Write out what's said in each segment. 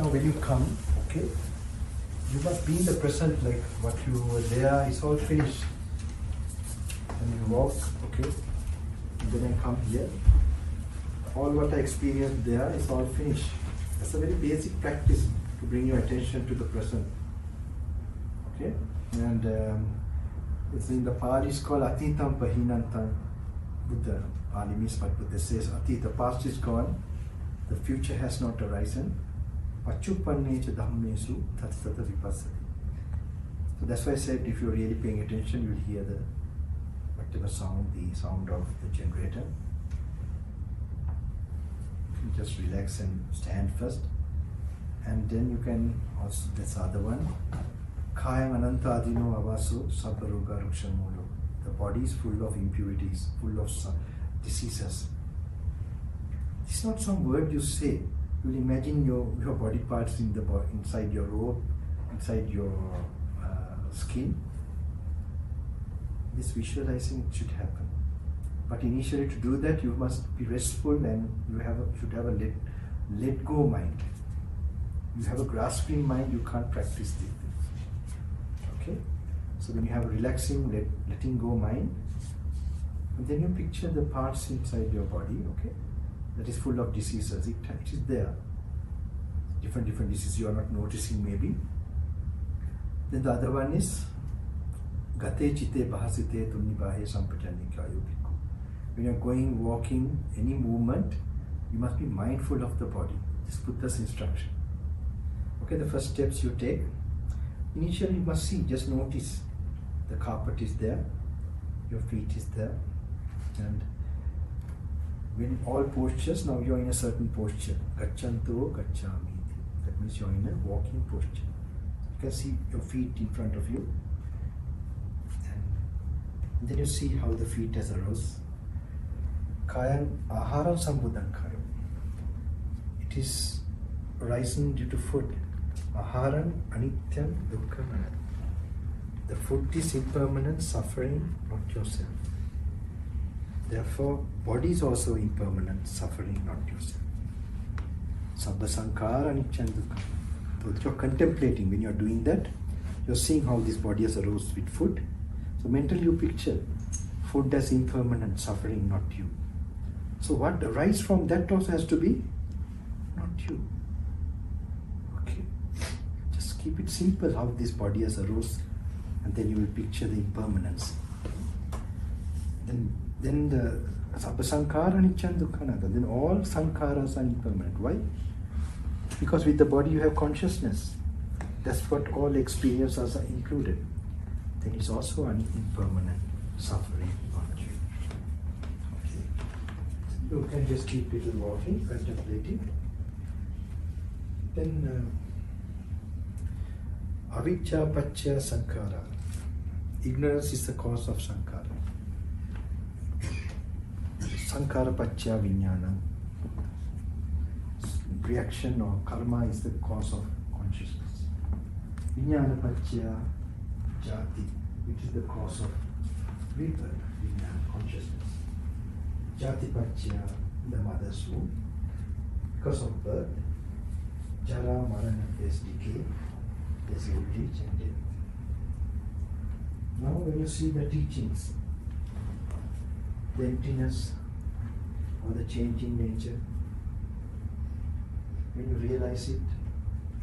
Now when you come, okay, you must be in the present, like what you were there is all finished. And you walk, okay, and then I come here. All what I experienced there is all finished. That's a very basic practice to bring your attention to the present. Okay? And it's in the Pali, it's called Atitam Pahinantam Buddha. Pali means what Buddha says, Ati, the past is gone, the future has not arisen. Pachupannecha Dhammesu Tatsata Vipassati. So that's why I said if you're really paying attention, you'll hear the whatever sound, the sound of the generator. You just relax and stand first. And then you can also, that's the other one. Kayam Ananta Adino Avaso Sabbaroga Rukshamolo. The body is full of impurities, full of diseases. It's not some word you say. You'll imagine your body parts in the inside your robe, inside your skin. This visualizing should happen. But initially to do that, you must be restful and you should have a let go mind. You have a grasping mind, you can't practice these things. Okay? So when you have a relaxing, letting go mind, and then you picture the parts inside your body, okay? That is full of diseases. It is there. Different diseases you are not noticing maybe. Then the other one is Gate Chite Bahasite Tunnibahe Sampajanikayo Bhikkhu. When you are going, walking, any movement, you must be mindful of the body. This is Buddha's instruction. Okay, the first steps you take. Initially you must see, just notice the carpet is there, your feet is there, and when all postures, now you are in a certain posture. Gacchanto gacchami. That means you are in a walking posture. You can see your feet in front of you. And then you see how the feet has arose. Kayam aharam sambuddhan kayo. It is arising due to food. Aharam anityam dukkha. The food is impermanent, suffering, not yourself. Therefore, body is also impermanent, suffering, not yourself. Sabba sankhara anicca dukkha. So you're contemplating, when you're doing that, you're seeing how this body has arose with food. So mentally you picture food as impermanent, suffering, not you. So what arises from that also has to be not you. Okay. Just keep it simple how this body has arose, and then you will picture the impermanence. Then the Sabba Sankhara Anicca Dukkha. Then all sankharas are impermanent. Why? Because with the body you have consciousness. That's what all experiences are included. Then it's also an impermanent suffering, not you. Okay. You can just keep little walking, contemplating. Then avijja pacca sankhara. Ignorance is the cause of sankhara. Sankhara pacca vijnana. Reaction or karma is the cause of consciousness. Vijnana pacca jati, which is the cause of rebirth, vijnana, consciousness. Jati pacca, the mother's womb. Because of birth, jara, marana, there's decay, there's old age and death. Now when you see the teachings, the emptiness or the changing nature, when you realize it,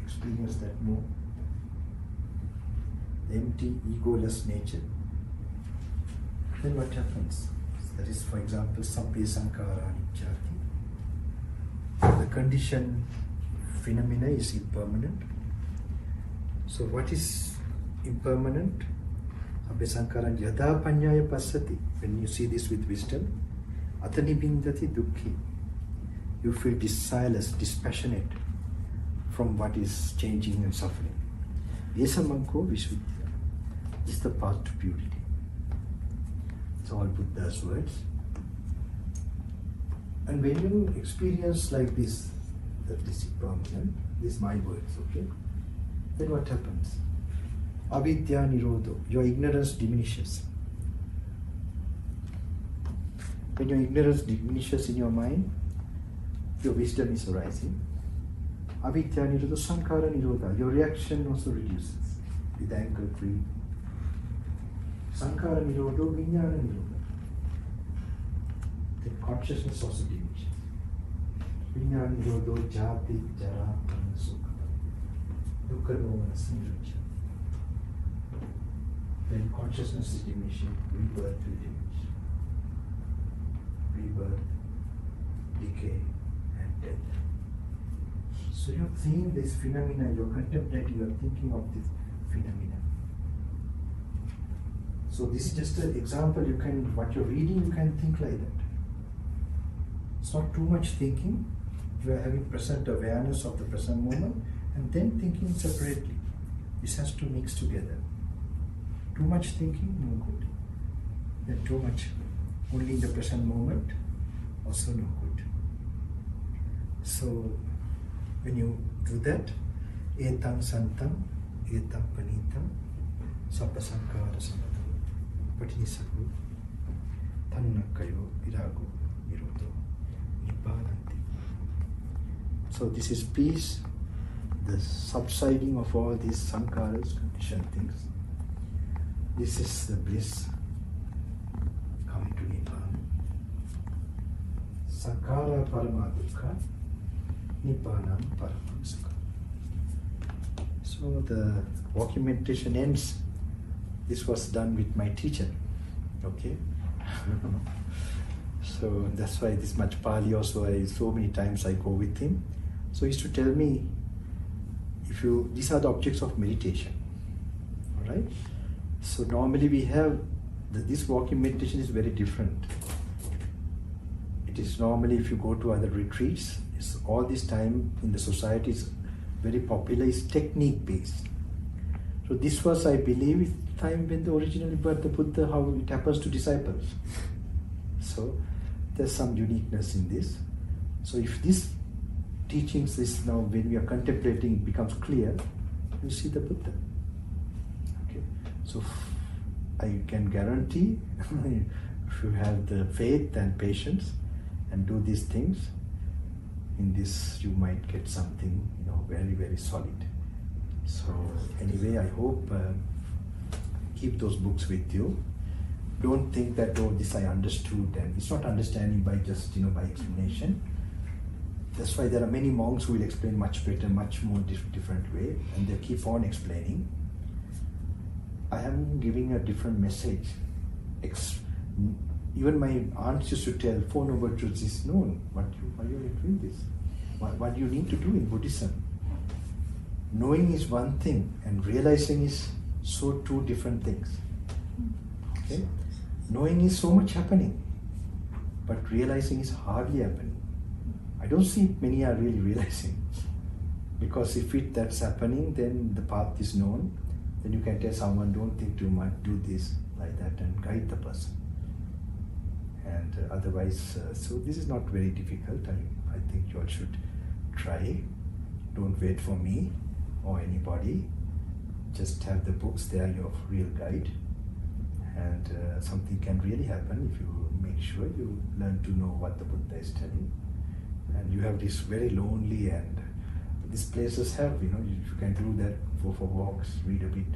experience that more, the empty, egoless nature, then what happens? That is, for example, sabbe sankhara anicca. The conditioned phenomena is impermanent. So what is impermanent? Sabbe sankhara yada panyaya passati. When you see this with wisdom, atanibindati dukkhi. You feel desireless, dispassionate from what is changing and suffering. Yesamanko Visuddhya is the path to purity. It's all Buddha's words. And when you experience like this, that is impermanent, this is my words, okay? Then what happens? Avidya nirodho, your ignorance diminishes. When your ignorance diminishes in your mind, your wisdom is arising. Avidya nirodha, sankhara nirodha. Your reaction also reduces with anger, greed. Sankhara nirodha, vijnana nirodha. Then consciousness also diminishes. Vijnana nirodha, jati, jara, sukha. Dukkha, dhamma, samudaya. Then consciousness is diminishing, rebirth will diminish. Rebirth, decay, and death. So you're seeing this phenomena, you're contemplating, you're thinking of this phenomena. So this is just an example, what you're reading, you can think like that. It's not too much thinking, you are having present awareness of the present moment and then thinking separately. This has to mix together. Too much thinking, no good. Then too much only in the present moment, also no good. So when you do that, etam santam, etam panitam, sabba sankhara samadho, patinisaku, tannakayo, virago, nirodho, nibbadanti. So this is peace, the subsiding of all these sankharas, conditioned things. This is the bliss coming to Nibbana. Sankhara parama dukkha, Nibbanam paramam sukha. So the walking meditation ends. This was done with my teacher. Okay? So that's why this much Pali also, so many times I go with him. So he used to tell me, these are the objects of meditation. Alright? So normally we have, this walking meditation is very different. It is normally, if you go to other retreats, all this time in the society is very popular, is technique based. So this was, I believe, time when originally but the Buddha, how it happens to disciples. So there's some uniqueness in this. So if this teachings is now, when we are contemplating, it becomes clear, you see the Buddha. Okay. So I can guarantee, if you have the faith and patience and do these things, in this you might get something, very, very solid. So anyway, I hope keep those books with you. Don't think that, oh, this I understood, and it's not understanding by just, by explanation. That's why there are many monks who will explain much better, much more different way, and they keep on explaining. I am giving a different message. Even my aunts used to tell, Four Noble Truths is known. Why are you doing this? What do you need to do in Buddhism? Knowing is one thing, and realizing is two different things. Okay? Knowing is so much happening, but realizing is hardly happening. I don't see many are really realizing. Because if that's happening, then the path is known. Then you can tell someone, don't think too much, do this, like that, and guide the person. And otherwise, so this is not very difficult. I think you all should try. Don't wait for me or anybody. Just have the books, they are your real guide. And something can really happen if you make sure you learn to know what the Buddha is telling. And you have this very lonely, and these places have, you can do that, go for walks, read a bit,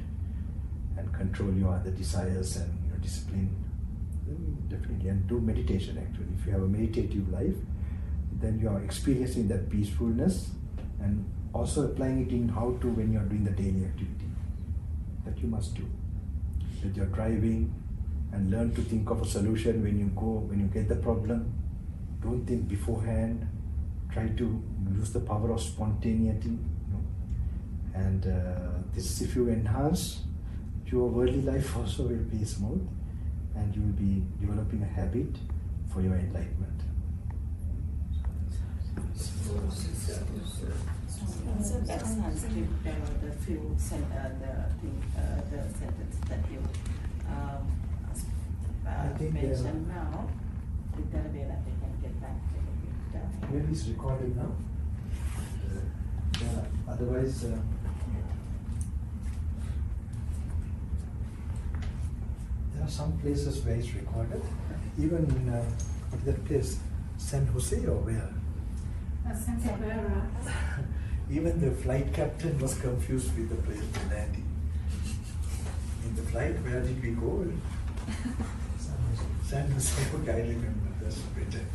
and control your other desires and your discipline. Then definitely, and do meditation actually. If you have a meditative life, then you are experiencing that peacefulness and also applying it in how to when you are doing the daily activity. That you must do. That you are driving, and learn to think of a solution when you get the problem. Don't think beforehand. Try to use the power of spontaneity. And this, if you enhance, your worldly life also will be smooth, and you will be developing a habit for your enlightenment. So that transcript, the few the sentence that you mentioned now, is there a way that they can get back to it? Maybe it's recorded now. Otherwise, there are some places where it's recorded. Even in that place, San Jose or where? San Jose. Even the flight captain was confused with the place to landing. In the flight, where did we go? San Jose. Okay, I remember. That's better.